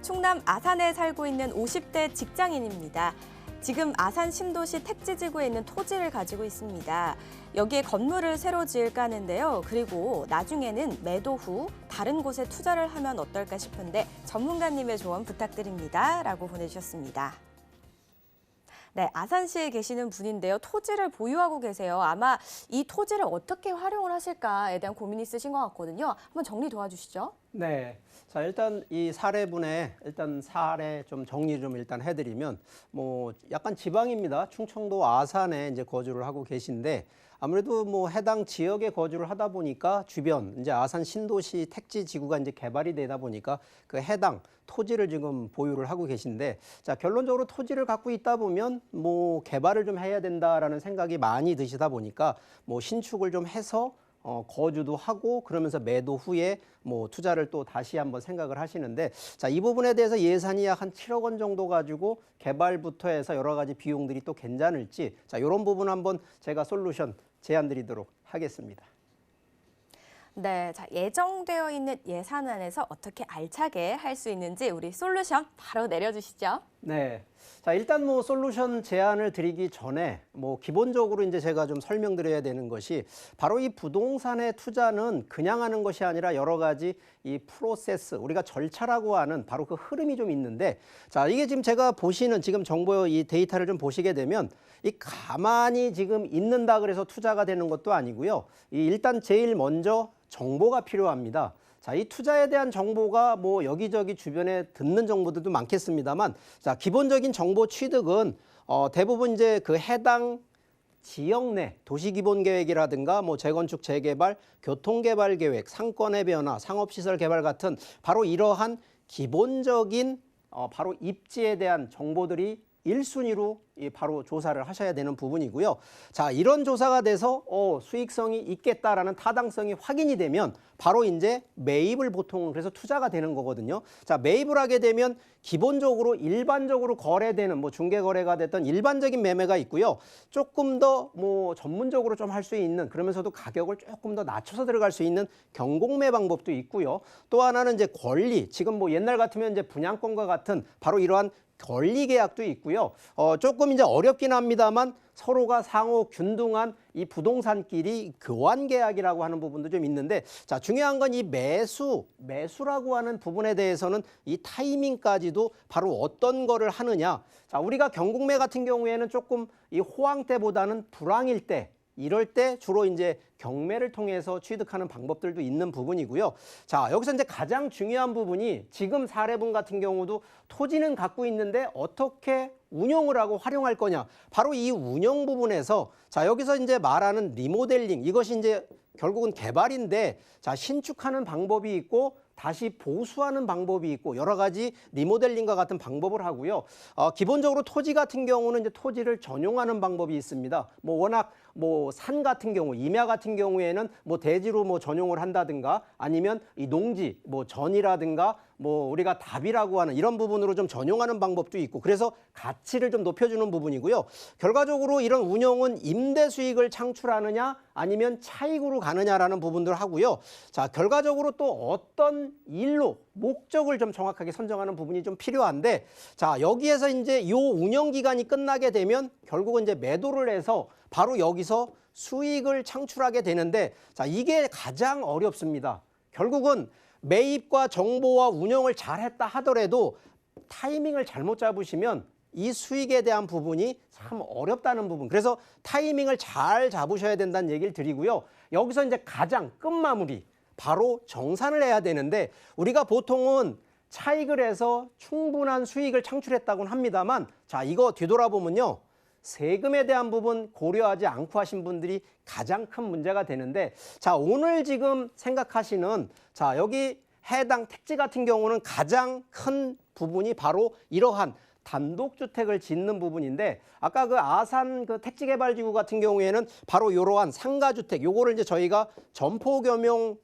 충남 아산에 살고 있는 50대 직장인입니다. 지금 아산 신도시 택지지구에 있는 토지를 가지고 있습니다. 여기에 건물을 새로 지을까 하는데요. 그리고 나중에는 매도 후 다른 곳에 투자를 하면 어떨까 싶은데 전문가님의 조언 부탁드립니다. 라고 보내주셨습니다. 네, 아산시에 계시는 분인데요. 토지를 보유하고 계세요. 아마 이 토지를 어떻게 활용을 하실까에 대한 고민이 있으신 것 같거든요. 한번 정리 도와주시죠. 네. 자, 일단 이 사례분의 사례 좀 정리 좀 일단 해드리면 약간 지방입니다. 충청도 아산에 이제 거주를 하고 계신데 아무래도 해당 지역에 거주를 하다 보니까 주변 이제 아산 신도시 택지 지구가 이제 개발이 되다 보니까 그 해당 토지를 지금 보유를 하고 계신데 자, 결론적으로 토지를 갖고 있다 보면 개발을 좀 해야 된다라는 생각이 많이 드시다 보니까 신축을 좀 해서 거주도 하고 그러면서 매도 후에 투자를 또 다시 한번 생각을 하시는데 자, 이 부분에 대해서 예산이 약 한 7억 원 정도 가지고 개발부터 해서 여러 가지 비용들이 또 괜찮을지 자, 이런 부분 한번 제가 솔루션 제안 드리도록 하겠습니다. 네, 자, 예정되어 있는 예산 안에서 어떻게 알차게 할 수 있는지 우리 솔루션 바로 내려주시죠. 네. 자, 일단 솔루션 제안을 드리기 전에 기본적으로 이제 제가 좀 설명드려야 되는 것이 바로 이 부동산의 투자는 그냥 하는 것이 아니라 여러 가지 이 프로세스, 우리가 절차라고 하는 바로 그 흐름이 좀 있는데 자, 이게 지금 제가 보시는 지금 정보 이 데이터를 좀 보시게 되면 이 가만히 지금 있는다 그래서 투자가 되는 것도 아니고요. 일단 제일 먼저 정보가 필요합니다. 자, 이 투자에 대한 정보가 여기저기 주변에 듣는 정보들도 많겠습니다만, 자, 기본적인 정보 취득은 대부분 이제 그 해당 지역 내 도시기본계획이라든가 재건축 재개발, 교통개발 계획, 상권의 변화, 상업시설 개발 같은 바로 이러한 기본적인 바로 입지에 대한 정보들이 1순위로 바로 조사를 하셔야 되는 부분이고요. 자, 이런 조사가 돼서 수익성이 있겠다라는 타당성이 확인이 되면 바로 이제 매입을 보통 그래서 투자가 되는 거거든요. 자, 매입을 하게 되면 기본적으로 일반적으로 거래되는 중개거래가 됐던 일반적인 매매가 있고요. 조금 더 전문적으로 좀 할 수 있는 그러면서도 가격을 조금 더 낮춰서 들어갈 수 있는 경공매 방법도 있고요. 또 하나는 이제 권리, 지금 옛날 같으면 이제 분양권과 같은 바로 이러한 권리 계약도 있고요. 조금 이제 어렵긴 합니다만 서로가 상호 균등한 이 부동산끼리 교환 계약이라고 하는 부분도 좀 있는데 자, 중요한 건 이 매수라고 하는 부분에 대해서는 이 타이밍까지도 바로 어떤 거를 하느냐. 자, 우리가 경공매 같은 경우에는 조금 이 호황 때보다는 불황일 때 이럴 때 주로 이제 경매를 통해서 취득하는 방법들도 있는 부분이고요. 자, 여기서 이제 가장 중요한 부분이 지금 사례분 같은 경우도 토지는 갖고 있는데 어떻게 운영을 하고 활용할 거냐. 바로 이 운영 부분에서 자, 여기서 이제 말하는 리모델링 이것이 이제 결국은 개발인데 자, 신축하는 방법이 있고 다시 보수하는 방법이 있고 여러 가지 리모델링과 같은 방법을 하고요. 기본적으로 토지 같은 경우는 이제 토지를 전용하는 방법이 있습니다. 워낙 산 같은 경우, 임야 같은 경우에는 대지로 전용을 한다든가 아니면 이 농지, 전이라든가 우리가 답이라고 하는 이런 부분으로 좀 전용하는 방법도 있고 그래서 가치를 좀 높여주는 부분이고요. 결과적으로 이런 운영은 임대 수익을 창출하느냐 아니면 차익으로 가느냐라는 부분들 하고요. 자, 결과적으로 또 어떤 일로 목적을 좀 정확하게 선정하는 부분이 좀 필요한데 자, 여기에서 이제 이 운영 기간이 끝나게 되면 결국은 이제 매도를 해서 바로 여기서 수익을 창출하게 되는데 자, 이게 가장 어렵습니다. 결국은 매입과 정보와 운영을 잘했다 하더라도 타이밍을 잘못 잡으시면 이 수익에 대한 부분이 참 어렵다는 부분. 그래서 타이밍을 잘 잡으셔야 된다는 얘기를 드리고요. 여기서 이제 가장 끝마무리 바로 정산을 해야 되는데 우리가 보통은 차익을 해서 충분한 수익을 창출했다고는 합니다만 자, 이거 뒤돌아보면요. 세금에 대한 부분 고려하지 않고 하신 분들이 가장 큰 문제가 되는데 자, 오늘 지금 생각하시는 자, 여기 해당 택지 같은 경우는 가장 큰 부분이 바로 이러한 단독주택을 짓는 부분인데 아까 그 아산 그 택지개발지구 같은 경우에는 바로 이러한 상가주택 요거를 이제 저희가 점포겸용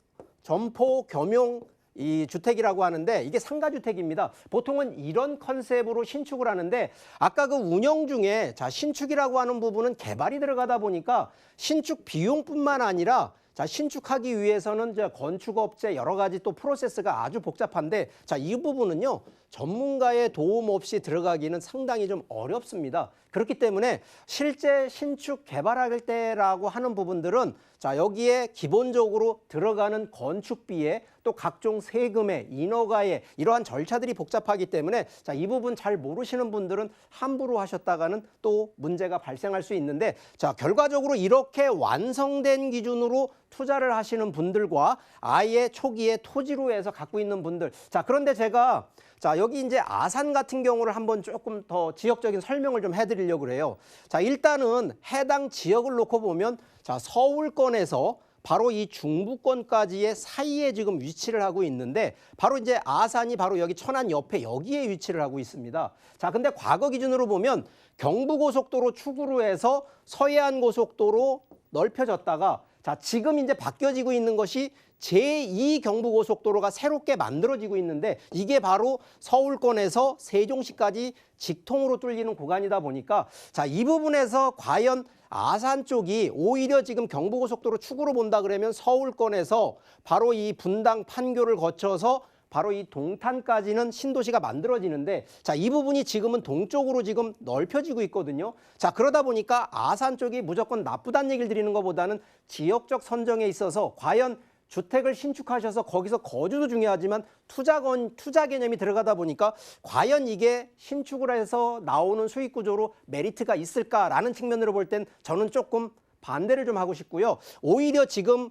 이 주택이라고 하는데 이게 상가주택입니다. 보통은 이런 컨셉으로 신축을 하는데 아까 그 운영 중에 자, 신축이라고 하는 부분은 개발이 들어가다 보니까 신축 비용뿐만 아니라 자, 신축하기 위해서는 이제 건축업체 여러 가지 또 프로세스가 아주 복잡한데, 자, 이 부분은요, 전문가의 도움 없이 들어가기는 상당히 좀 어렵습니다. 그렇기 때문에 실제 신축 개발할 때라고 하는 부분들은 자, 여기에 기본적으로 들어가는 건축비에 또 각종 세금에 인허가에 이러한 절차들이 복잡하기 때문에 자, 이 부분 잘 모르시는 분들은 함부로 하셨다가는 또 문제가 발생할 수 있는데, 자, 결과적으로 이렇게 완성된 기준으로 투자를 하시는 분들과 아예 초기에 토지로 해서 갖고 있는 분들, 자, 그런데 제가 자, 여기 이제 아산 같은 경우를 한번 조금 더 지역적인 설명을 좀 해드리려고 그래요. 자, 일단은 해당 지역을 놓고 보면 자, 서울권에서 바로 이 중부권까지의 사이에 지금 위치를 하고 있는데, 바로 이제 아산이 바로 여기 천안 옆에 여기에 위치를 하고 있습니다. 자, 근데 과거 기준으로 보면 경부고속도로 축으로 해서 서해안고속도로 넓혀졌다가 자, 지금 이제 바뀌어지고 있는 것이 제2 경부고속도로가 새롭게 만들어지고 있는데, 이게 바로 서울권에서 세종시까지 직통으로 뚫리는 구간이다 보니까 자, 이 부분에서 과연 아산 쪽이 오히려 지금 경부고속도로 축으로 본다 그러면 서울권에서 바로 이 분당 판교를 거쳐서 바로 이 동탄까지는 신도시가 만들어지는데, 자, 이 부분이 지금은 동쪽으로 지금 넓혀지고 있거든요. 자, 그러다 보니까 아산 쪽이 무조건 나쁘다는 얘기를 드리는 것보다는 지역적 선정에 있어서 과연 주택을 신축하셔서 거기서 거주도 중요하지만 투자 개념이 들어가다 보니까 과연 이게 신축을 해서 나오는 수익 구조로 메리트가 있을까라는 측면으로 볼 땐 저는 조금 반대를 좀 하고 싶고요. 오히려 지금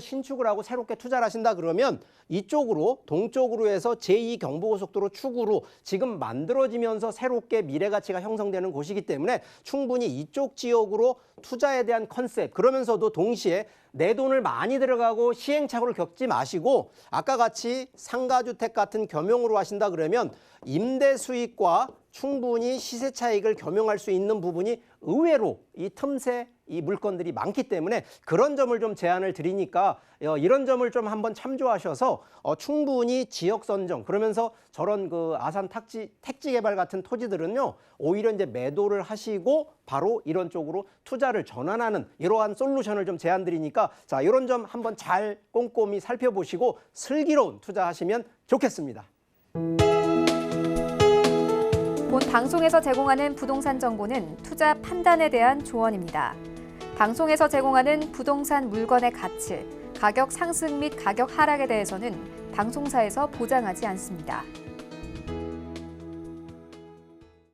신축을 하고 새롭게 투자를 하신다 그러면 이쪽으로 동쪽으로 해서 제2 경부고속도로 축으로 지금 만들어지면서 새롭게 미래 가치가 형성되는 곳이기 때문에 충분히 이쪽 지역으로 투자에 대한 컨셉, 그러면서도 동시에 내 돈을 많이 들어가고 시행착오를 겪지 마시고 아까 같이 상가주택 같은 겸용으로 하신다 그러면 임대 수익과 충분히 시세 차익을 겸용할 수 있는 부분이 의외로 이 틈새 이 물건들이 많기 때문에 그런 점을 좀 제안을 드리니까 이런 점을 좀 한번 참조하셔서 충분히 지역 선정, 그러면서 저런 그 아산 택지 개발 같은 토지들은요 오히려 이제 매도를 하시고 바로 이런 쪽으로 투자를 전환하는 이러한 솔루션을 좀 제안 드리니까 자, 이런 점 한번 잘 꼼꼼히 살펴보시고 슬기로운 투자하시면 좋겠습니다. 본 방송에서 제공하는 부동산 정보는 투자 판단에 대한 조언입니다. 방송에서 제공하는 부동산 물건의 가치, 가격 상승 및 가격 하락에 대해서는 방송사에서 보장하지 않습니다.